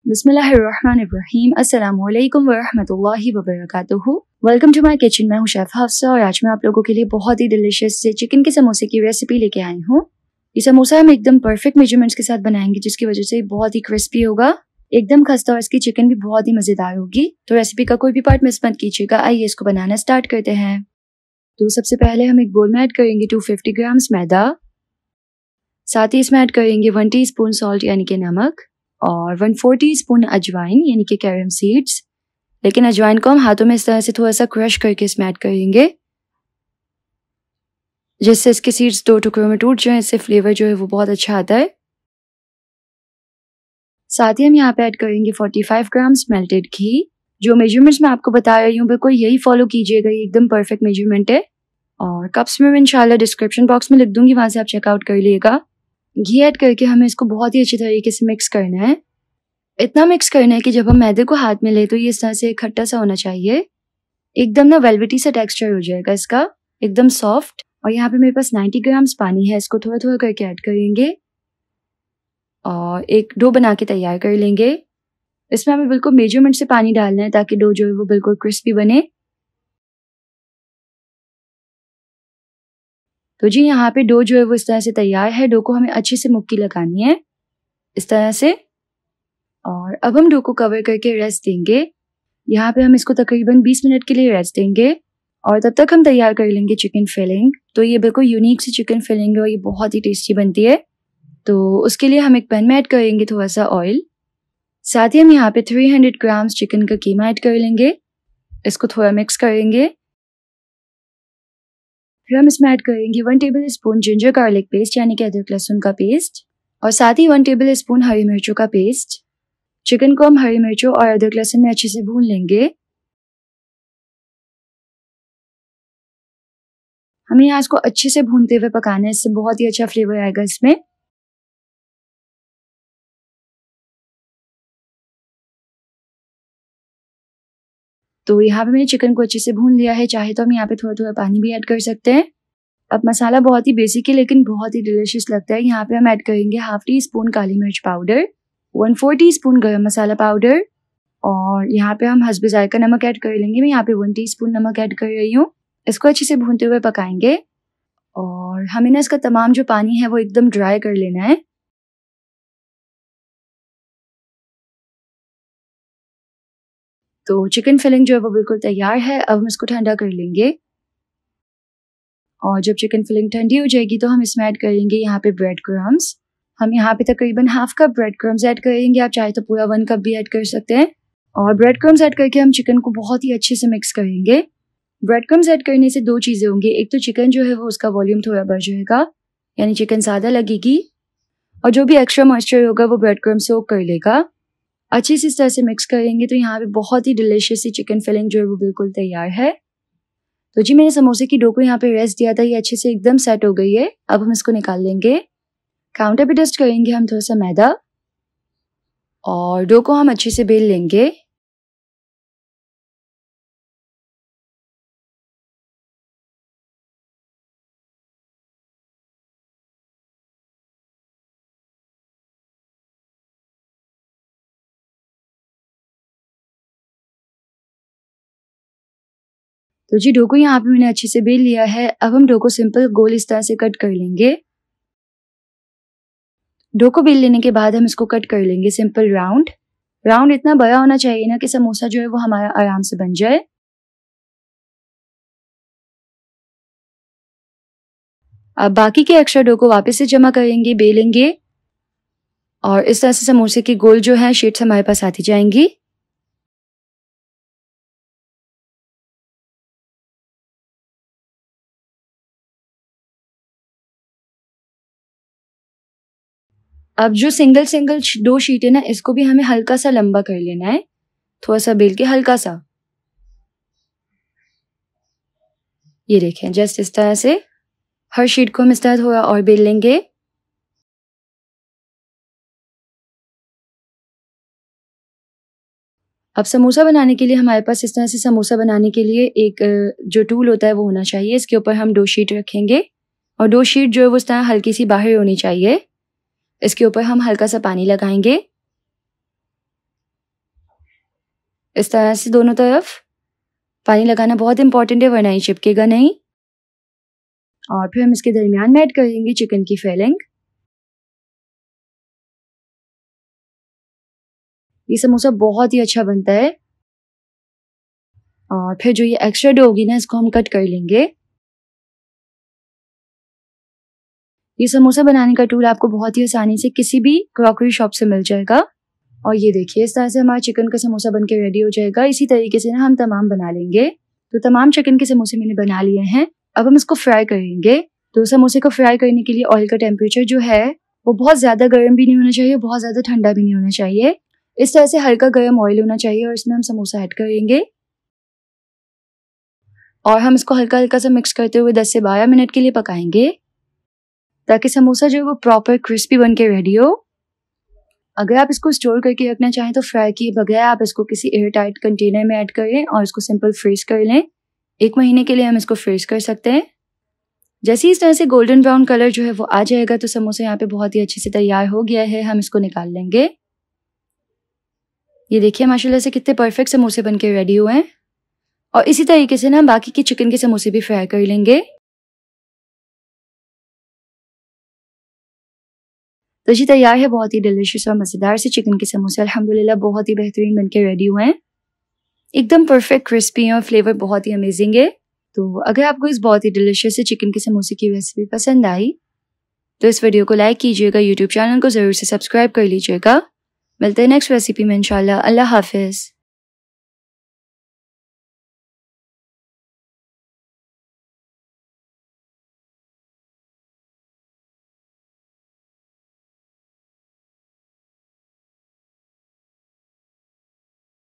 बिस्मिल्लाहिर्रहमानिर्रहीम। अस्सलामुअलैकुम वरहमतुल्लाहि वबरकातुहू। Welcome to my kitchen. मैं हूँ शेफ हफ्सा और आज मैं आप लोगों के लिए बहुत ही डिलिशियस से चिकन के समोसे की रेसिपी लेके आई हूँ। ये समोसा हम एकदम परफेक्ट मेजरमेंट्स के साथ बनाएंगे, जिसकी वजह से बहुत ही क्रिस्पी होगा, एकदम खस्ता, और इसकी चिकन भी बहुत ही मजेदार होगी। तो रेसिपी का कोई भी पार्ट मिस मत कीजिएगा। आइए इसको बनाना स्टार्ट करते हैं। तो सबसे पहले हम एक बोल में ऐड करेंगे 250 ग्राम्स मैदा, साथ ही इसमें ऐड करेंगे 1 टीस्पून सॉल्ट यानी कि नमक, और 1/4 टीस्पून अजवाइन यानी कि कैरम सीड्स। लेकिन अजवाइन को हम हाथों में इस तरह से थोड़ा सा क्रश करके इसमें ऐड करेंगे, जिससे इसके सीड्स 2 टुकड़ों में टूट जाए। इससे फ्लेवर जो है वो बहुत अच्छा आता है। साथ ही हम यहाँ पे ऐड करेंगे 45 ग्राम्स मेल्टेड घी। जो मेजरमेंट्स मैं आपको बता रही हूँ बिल्कुल यही फॉलो कीजिएगा, ये एकदम परफेक्ट मेजरमेंट है। और कप्स में मैं इंशाल्लाह डिस्क्रिप्शन बॉक्स में लिख दूंगी, वहां से आप चेकआउट कर लीजिएगा। घी ऐड करके हमें इसको बहुत ही अच्छी तरीके से मिक्स करना है। इतना मिक्स करना है कि जब हम मैदे को हाथ में ले तो ये इस तरह से खट्टा सा होना चाहिए, एकदम ना वेलवेटी सा टेक्सचर हो जाएगा इसका, एकदम सॉफ्ट। और यहाँ पे मेरे पास 90 ग्राम्स पानी है, इसको थोड़ा थोड़ा करके ऐड करेंगे और एक डो बना के तैयार कर लेंगे। इसमें हमें बिल्कुल मेजरमेंट से पानी डालना है ताकि डो जो है वो बिल्कुल क्रिस्पी बने। तो जी यहाँ पे डो जो है वो इस तरह से तैयार है। डो को हमें अच्छे से मुक्की लगानी है इस तरह से, और अब हम डो को कवर करके रेस्ट देंगे। यहाँ पे हम इसको तकरीबन 20 मिनट के लिए रेस्ट देंगे, और तब तक हम तैयार कर लेंगे चिकन फिलिंग। तो ये बिल्कुल यूनिक सी चिकन फिलिंग है और ये बहुत ही टेस्टी बनती है। तो उसके लिए हम एक पैन में ऐड करेंगे थोड़ा सा ऑयल, साथ ही हम यहाँ पे 300 ग्राम्स चिकन का कीमा ऐड कर लेंगे। इसको थोड़ा मिक्स करेंगे। फिर हम इसमें ऐड करेंगे 1 table spoon ginger garlic paste यानी कि अदरक लहसुन का पेस्ट, और साथ ही 1 टेबल स्पून हरी मिर्चों का पेस्ट। चिकन को हम हरी मिर्चों और अदरक लहसुन में अच्छे से भून लेंगे। हमें यहाँ इसको अच्छे से भूनते हुए पकाना है, इससे बहुत ही अच्छा फ्लेवर आएगा इसमें। तो यहाँ पे मैंने चिकन को अच्छे से भून लिया है। चाहे तो हम यहाँ पे थोड़ा थोड़ा पानी भी ऐड कर सकते हैं। अब मसाला बहुत ही बेसिक है लेकिन बहुत ही डिलिशियस लगता है। यहाँ पे हम ऐड करेंगे 1/2 टीस्पून काली मिर्च पाउडर, 1/4 टीस्पून गरम मसाला पाउडर, और यहाँ पे हम हस्ब जायका नमक ऐड कर लेंगे। मैं यहाँ पे 1 टीस्पून नमक ऐड कर रही हूँ। इसको अच्छे से भूनते हुए पकाएंगे, और हमें ना इसका तमाम जो पानी है वो एकदम ड्राई कर लेना है। तो चिकन फिलिंग जो है वो बिल्कुल तैयार है। अब हम इसको ठंडा कर लेंगे, और जब चिकन फिलिंग ठंडी हो जाएगी तो हम इसमें ऐड करेंगे यहाँ पे ब्रेड क्रम्स। हम यहाँ पे तकरीबन 1/2 कप ब्रेड क्रम्स ऐड करेंगे। आप चाहे तो पूरा 1 कप भी ऐड कर सकते हैं। और ब्रेड क्रम्स ऐड करके हम चिकन को बहुत ही अच्छे से मिक्स करेंगे। ब्रेड क्रम्स ऐड करने से 2 चीजें होंगी। एक तो चिकन जो है वो उसका वॉल्यूम थोड़ा बढ़ जाएगा, यानी चिकन ज्यादा लगेगी, और जो भी एक्स्ट्रा मॉइस्चर होगा वो ब्रेड क्रम्स सोक कर लेगा। अच्छे से इस तरह से मिक्स करेंगे तो यहाँ पे बहुत ही डिलिशियस सी चिकन फिलिंग जो है वो बिल्कुल तैयार है। तो जी मैंने समोसे की डो को यहाँ पे रेस्ट दिया था, ये अच्छे से एकदम सेट हो गई है। अब हम इसको निकाल लेंगे। काउंटर पे डस्ट करेंगे हम थोड़ा सा मैदा, और डो को हम अच्छे से बेल लेंगे। तो जी डो को यहाँ पे मैंने अच्छे से बेल लिया है। अब हम डो को सिंपल गोल इस तरह से कट कर लेंगे। डो को बेल लेने के बाद हम इसको कट कर लेंगे सिंपल राउंड। राउंड इतना बड़ा होना चाहिए ना कि समोसा जो है वो हमारा आराम से बन जाए। अब बाकी के एक्स्ट्रा डो को वापस से जमा करेंगे, बेलेंगे, और इस तरह से समोसे की गोल जो है शीट्स हमारे पास आती जाएंगी। अब जो सिंगल सिंगल 2 शीट है ना, इसको भी हमें हल्का सा लंबा कर लेना है, थोड़ा सा बेल के हल्का सा। ये देखें, जस्ट इस तरह से हर शीट को हम इस तरह थोड़ा और बेल लेंगे। अब समोसा बनाने के लिए हमारे पास इस तरह से समोसा बनाने के लिए एक जो टूल होता है वो होना चाहिए। इसके ऊपर हम 2 शीट रखेंगे, और 2 शीट जो है वो इस तरह हल्की सी बाहर होनी चाहिए। इसके ऊपर हम हल्का सा पानी लगाएंगे, इस तरह से दोनों तरफ पानी लगाना बहुत इंपॉर्टेंट है, वरना ये चिपकेगा नहीं। और फिर हम इसके दरमियान में ऐड करेंगे चिकन की फिलिंग। ये समोसा बहुत ही अच्छा बनता है। और फिर जो ये एक्स्ट्रा डो होगी ना, इसको हम कट कर लेंगे। ये समोसा बनाने का टूल आपको बहुत ही आसानी से किसी भी क्रॉकरी शॉप से मिल जाएगा। और ये देखिए, इस तरह से हमारा चिकन का समोसा बनके रेडी हो जाएगा। इसी तरीके से ना हम तमाम बना लेंगे। तो तमाम चिकन के समोसे मैंने बना लिए हैं। अब हम इसको फ्राई करेंगे। तो समोसे को फ्राई करने के लिए ऑयल का टेम्परेचर जो है वो बहुत ज्यादा गर्म भी नहीं होना चाहिए, बहुत ज्यादा ठंडा भी नहीं होना चाहिए। इस तरह से हल्का गर्म ऑयल होना चाहिए और इसमें हम समोसा ऐड करेंगे। और हम इसको हल्का हल्का सा मिक्स करते हुए 10 से 12 मिनट के लिए पकाएंगे, ताकि समोसा जो है वो प्रॉपर क्रिस्पी बन के रेडी हो। अगर आप इसको स्टोर करके रखना चाहें तो फ्राई किए बगैर आप इसको किसी एयर टाइट कंटेनर में ऐड करें और इसको सिंपल फ्रीज कर लें। 1 महीने के लिए हम इसको फ्रीज कर सकते हैं। जैसे इस तरह से गोल्डन ब्राउन कलर जो है वो आ जाएगा तो समोसा यहाँ पे बहुत ही अच्छे से तैयार हो गया है। हम इसको निकाल लेंगे। ये देखिए माशाल्लाह से कितने परफेक्ट समोसे बनके रेडी हुए हैं। और इसी तरीके से ना हम बाकी के चिकन के समोसे भी फ्राई कर लेंगे। तो जी तैयार है बहुत ही डिलिशियस और मज़ेदार से चिकन के समोसे। अल्हम्दुलिल्लाह बहुत ही बेहतरीन बनके रेडी हुए हैं, एकदम परफेक्ट क्रिस्पी और फ्लेवर बहुत ही अमेजिंग है। तो अगर आपको इस बहुत ही डिलिशियस से चिकन के समोसे की रेसिपी पसंद आई तो इस वीडियो को लाइक कीजिएगा, यूट्यूब चैनल को ज़रूर से सब्सक्राइब कर लीजिएगा। मिलते हैं नेक्स्ट रेसिपी में इंशाल्लाह। अल्लाह हाफिज़।